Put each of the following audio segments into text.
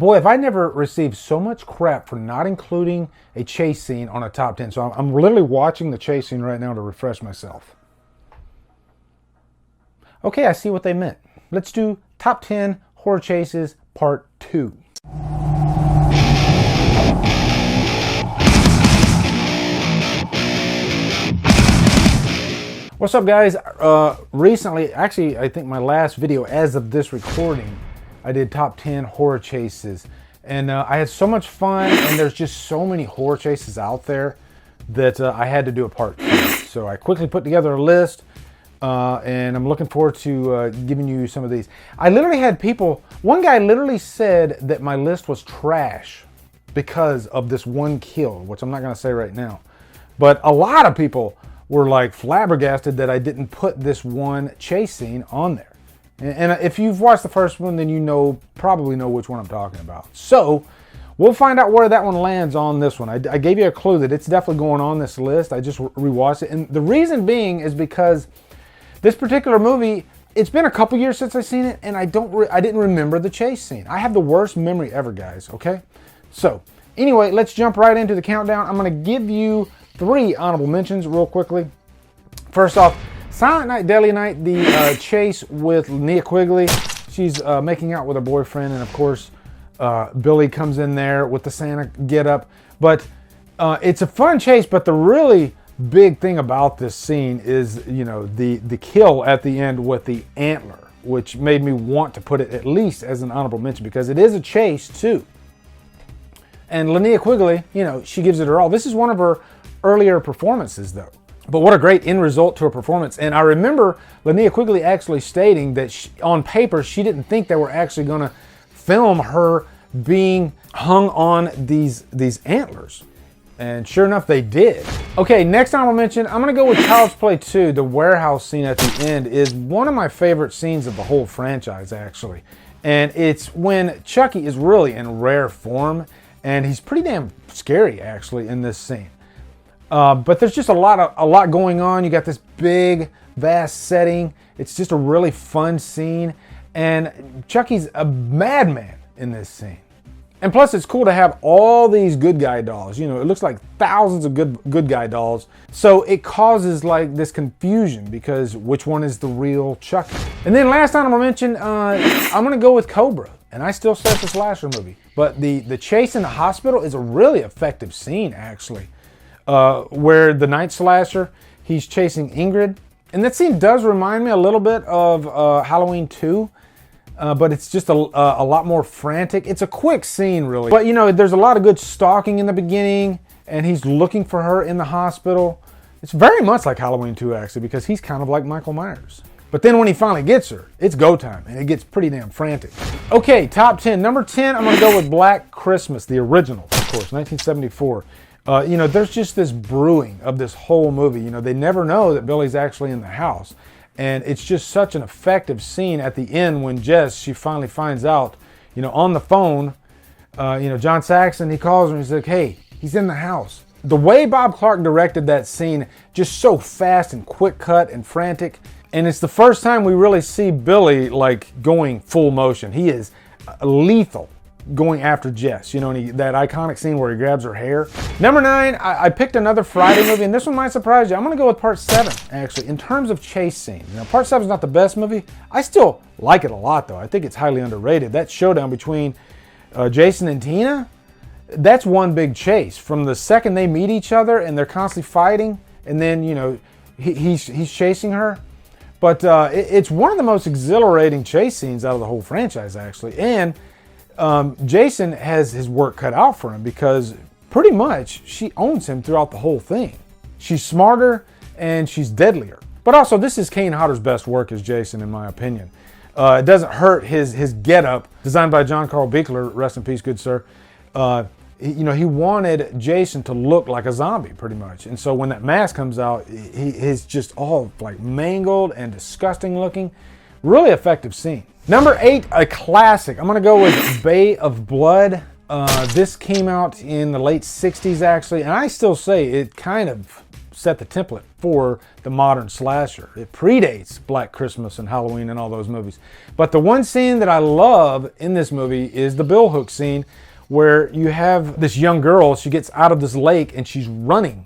Boy, have I never received so much crap for not including a chase scene on a top 10. So I'm literally watching the chase scene right now to refresh myself. Okay, I see what they meant. Let's do top 10 horror chases part 2. What's up, guys? Recently, actually, I think my last video as of this recording, I did top 10 horror chases. And I had so much fun, and there's just so many horror chases out there that I had to do a part 2. So I quickly put together a list, and I'm looking forward to giving you some of these. I literally had people, one guy literally said that my list was trash because of this one kill, which I'm not going to say right now. But a lot of people were like flabbergasted that I didn't put this one chase scene on there. And if you've watched the first one, then you probably know which one I'm talking about. So we'll find out where that one lands on this one. I gave you a clue that it's definitely going on this list. I just rewatched it. And the reason being is because this particular movie, it's been a couple years since I've seen it, and I didn't remember the chase scene. I have the worst memory ever, guys, okay? So anyway, let's jump right into the countdown. I'm going to give you 3 honorable mentions real quickly. First off, Silent Night, Deadly Night, the chase with Linnea Quigley. She's making out with her boyfriend, and of course, Billy comes in there with the Santa getup. But it's a fun chase, but the really big thing about this scene is, you know, the kill at the end with the antler, which made me want to put it at least as an honorable mention because it is a chase too. And Linnea Quigley, you know, she gives it her all. This is one of her earlier performances, though. But what a great end result to a performance. And I remember Linnea Quigley actually stating that on paper, she didn't think they were actually going to film her being hung on these antlers. And sure enough, they did. Okay, next honorable mention, I'm going to go with Child's Play 2. The warehouse scene at the end is one of my favorite scenes of the whole franchise, actually. And it's when Chucky is really in rare form. And he's pretty damn scary, actually, in this scene. But there's just a lot going on. You got this big, vast setting. It's just a really fun scene. And Chucky's a madman in this scene. And plus, it's cool to have all these good guy dolls. You know, it looks like thousands of good guy dolls. So it causes like this confusion because which one is the real Chucky? And then last honorable mention, I'm going to go with Cobra. And I still say it's a slasher movie. But the chase in the hospital is a really effective scene, actually. Where the night slasher, he's chasing Ingrid. And that scene does remind me a little bit of Halloween 2. But it's just a lot more frantic. It's a quick scene, really. But, you know, there's a lot of good stalking in the beginning. And he's looking for her in the hospital. It's very much like Halloween 2, actually, because he's kind of like Michael Myers. But then when he finally gets her, it's go time. And it gets pretty damn frantic. Okay, top 10. Number 10, I'm going to go with Black Christmas, the original, of course, 1974. You know, there's just this brewing of this whole movie. You know, they never know that Billy's actually in the house. And it's just such an effective scene at the end when she finally finds out, you know, on the phone, you know, John Saxon, he calls her and he's like, hey, he's in the house. The way Bob Clark directed that scene, just so fast and quick cut and frantic. And it's the first time we really see Billy like going full motion. He is lethal going after Jess, you know, and that iconic scene where he grabs her hair. Number 9, I picked another Friday movie, and this one might surprise you. I'm going to go with Part 7, actually, in terms of chase scene. Now, Part 7 is not the best movie. I still like it a lot, though. I think it's highly underrated. That showdown between Jason and Tina, that's one big chase. From the second they meet each other, and they're constantly fighting, and then, you know, he's chasing her. But it's one of the most exhilarating chase scenes out of the whole franchise, actually. And Jason has his work cut out for him because pretty much she owns him throughout the whole thing. She's smarter and she's deadlier. But also, this is Kane Hodder's best work as Jason, in my opinion. It doesn't hurt his getup, designed by John Carl Buechler, rest in peace, good sir. You know, he wanted Jason to look like a zombie, pretty much. And so when that mask comes out, he's just all like mangled and disgusting looking. Really effective scene. Number 8, a classic. I'm going to go with Bay of Blood. This came out in the late 60s, actually. And I still say it kind of set the template for the modern slasher. It predates Black Christmas and Halloween and all those movies. But the one scene that I love in this movie is the billhook scene, where you have this young girl, she gets out of this lake and she's running.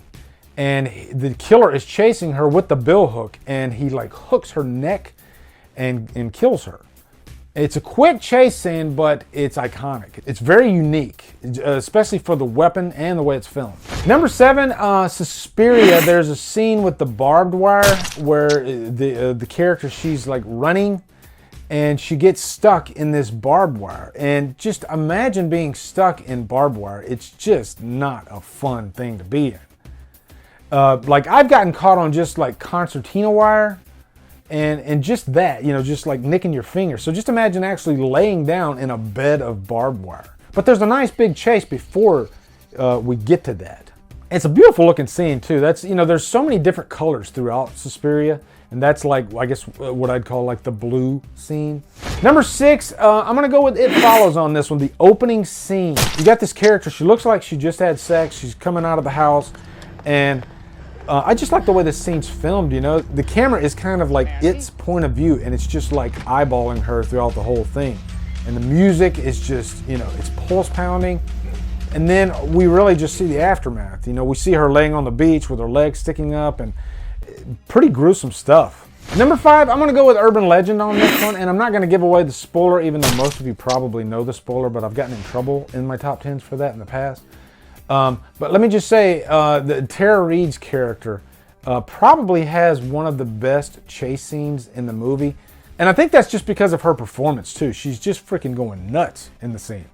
And the killer is chasing her with the billhook, and he like hooks her neck and kills her. It's a quick chase scene, but it's iconic. It's very unique, especially for the weapon and the way it's filmed. Number 7, Suspiria. There's a scene with the barbed wire where the character, she's like running and she gets stuck in this barbed wire. And just imagine being stuck in barbed wire. It's just not a fun thing to be in. Like I've gotten caught on just like concertina wire and just that, you know, just like nicking your finger. So just imagine actually laying down in a bed of barbed wire. But there's a nice big chase before we get to that. It's a beautiful looking scene too. That's, you know, there's so many different colors throughout Suspiria. And that's like, I guess, what I'd call like the blue scene. Number 6, I'm gonna go with It Follows on this one. The opening scene. You got this character, she looks like she just had sex. She's coming out of the house. And I just like the way this scene's filmed, you know. The camera is kind of like its point of view, and it's just like eyeballing her throughout the whole thing. And the music is just, you know, it's pulse pounding. And then we really just see the aftermath. You know, we see her laying on the beach with her legs sticking up, and pretty gruesome stuff. Number 5, I'm gonna go with Urban Legend on this one, and I'm not gonna give away the spoiler, even though most of you probably know the spoiler, but I've gotten in trouble in my top 10s for that in the past. But let me just say, Tara Reid's character probably has one of the best chase scenes in the movie. And I think that's just because of her performance too. She's just freaking going nuts in the scene.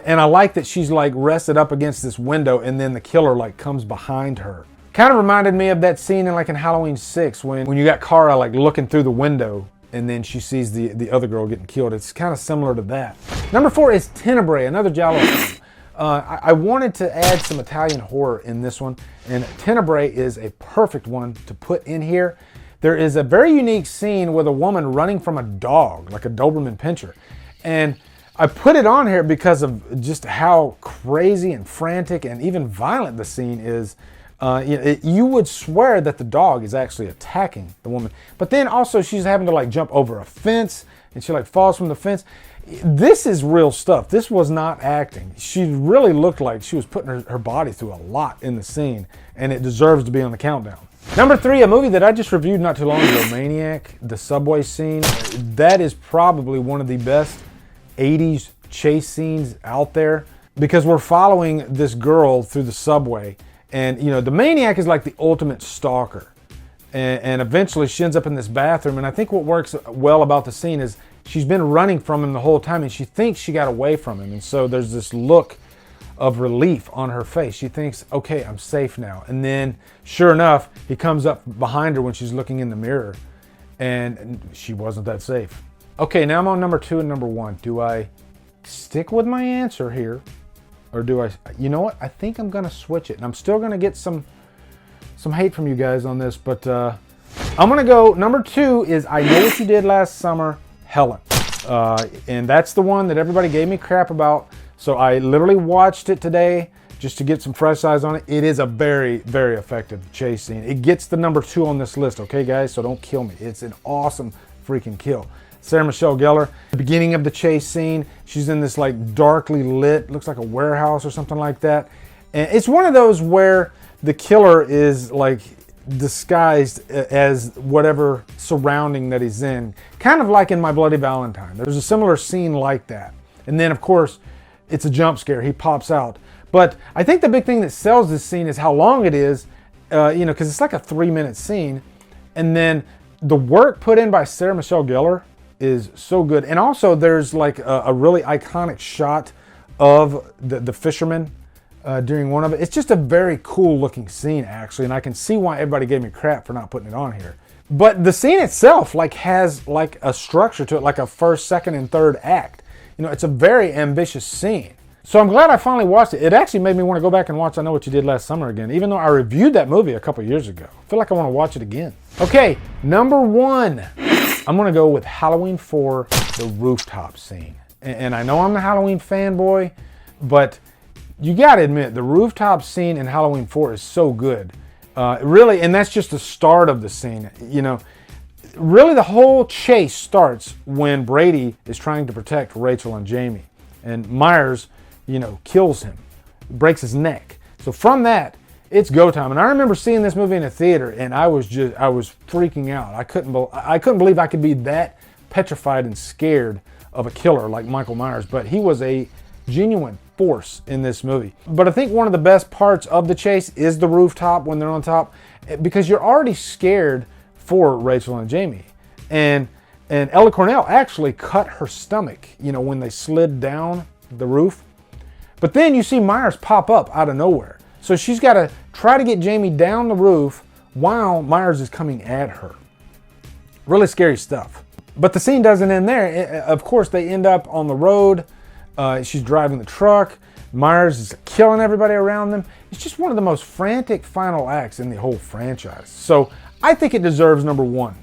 And I like that she's like rested up against this window and then the killer like comes behind her. Kind of reminded me of that scene in like in Halloween 6 when you got Kara like looking through the window and then she sees the other girl getting killed. It's kind of similar to that. Number 4 is Tenebrae, another Giallo film. I wanted to add some Italian horror in this one, and Tenebrae is a perfect one to put in here. There is a very unique scene with a woman running from a dog, like a Doberman Pinscher. And I put it on here because of just how crazy and frantic and even violent the scene is. You would swear that the dog is actually attacking the woman. But then also she's having to like jump over a fence, and she like falls from the fence. This is real stuff. This was not acting. She really looked like she was putting her body through a lot in the scene, and it deserves to be on the countdown. Number 3, a movie that I just reviewed not too long ago, Maniac, the subway scene. That is probably one of the best 80s chase scenes out there, because we're following this girl through the subway, and you know, the Maniac is like the ultimate stalker. And eventually she ends up in this bathroom, and I think what works well about the scene is she's been running from him the whole time, and she thinks she got away from him, and so there's this look of relief on her face. She thinks, okay, I'm safe now. And then sure enough, he comes up behind her when she's looking in the mirror, and she wasn't that safe. Okay, now I'm on number 2 and number 1. Do I stick with my answer here, or do I, you know what, I think I'm gonna switch it, and I'm still gonna get some hate from you guys on this, but I'm gonna go, number 2 is I Know What You Did Last Summer, Helen. And that's the one that everybody gave me crap about. So I literally watched it today just to get some fresh eyes on it. It is a very, very effective chase scene. It gets the number 2 on this list, okay guys? So don't kill me. It's an awesome freaking kill. Sarah Michelle Gellar, the beginning of the chase scene, she's in this like darkly lit, looks like a warehouse or something like that. And it's one of those where the killer is like disguised as whatever surrounding that he's in, kind of like in My Bloody Valentine. There's a similar scene like that. And then of course, it's a jump scare, he pops out. But I think the big thing that sells this scene is how long it is, you know, because it's like a 3-minute scene. And then the work put in by Sarah Michelle Gellar is so good. And also there's like a really iconic shot of the fisherman during one of it. It's just a very cool looking scene actually, and I can see why everybody gave me crap for not putting it on here. But the scene itself like has like a structure to it, like a first, second, and third act. You know, it's a very ambitious scene. So I'm glad I finally watched it. It actually made me want to go back and watch I Know What You Did Last Summer again, even though I reviewed that movie a couple years ago. I feel like I want to watch it again. Okay, number 1. I'm going to go with Halloween 4, the rooftop scene. And I know I'm the Halloween fanboy, but you got to admit, the rooftop scene in Halloween 4 is so good. Really, and that's just the start of the scene. You know, really the whole chase starts when Brady is trying to protect Rachel and Jamie. And Myers, you know, kills him, breaks his neck. So from that, it's go time. And I remember seeing this movie in a theater, and I was freaking out. I couldn't believe I could be that petrified and scared of a killer like Michael Myers. But he was a genuine force in this movie. But I think one of the best parts of the chase is the rooftop when they're on top, because you're already scared for Rachel and Jamie. And Ella Cornell actually cut her stomach, you know, when they slid down the roof. But then you see Myers pop up out of nowhere. So she's got to try to get Jamie down the roof while Myers is coming at her. Really scary stuff. But the scene doesn't end there. Of course, they end up on the road. She's driving the truck. Myers is killing everybody around them. It's just one of the most frantic final acts in the whole franchise. So I think it deserves number 1.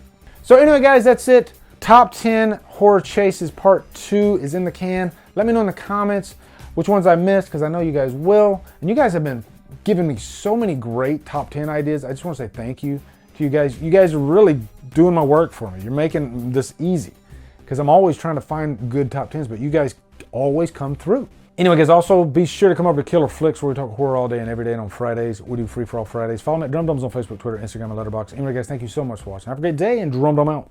So anyway, guys, that's it. Top 10 horror chases part 2 is in the can. Let me know in the comments which ones I missed, because I know you guys will. And you guys have been giving me so many great top 10 ideas. I just want to say thank you to you guys. You guys are really doing my work for me. You're making this easy, because I'm always trying to find good top 10s, but you guys always come through. Anyway, guys, also be sure to come over to Killer Flicks, where we talk horror all day and every day, and on Fridays we do Free For All Fridays. Follow me at Drumdums on Facebook, Twitter, Instagram, and Letterboxd. Anyway, guys, thank you so much for watching. Have a great day, and Drumdum out.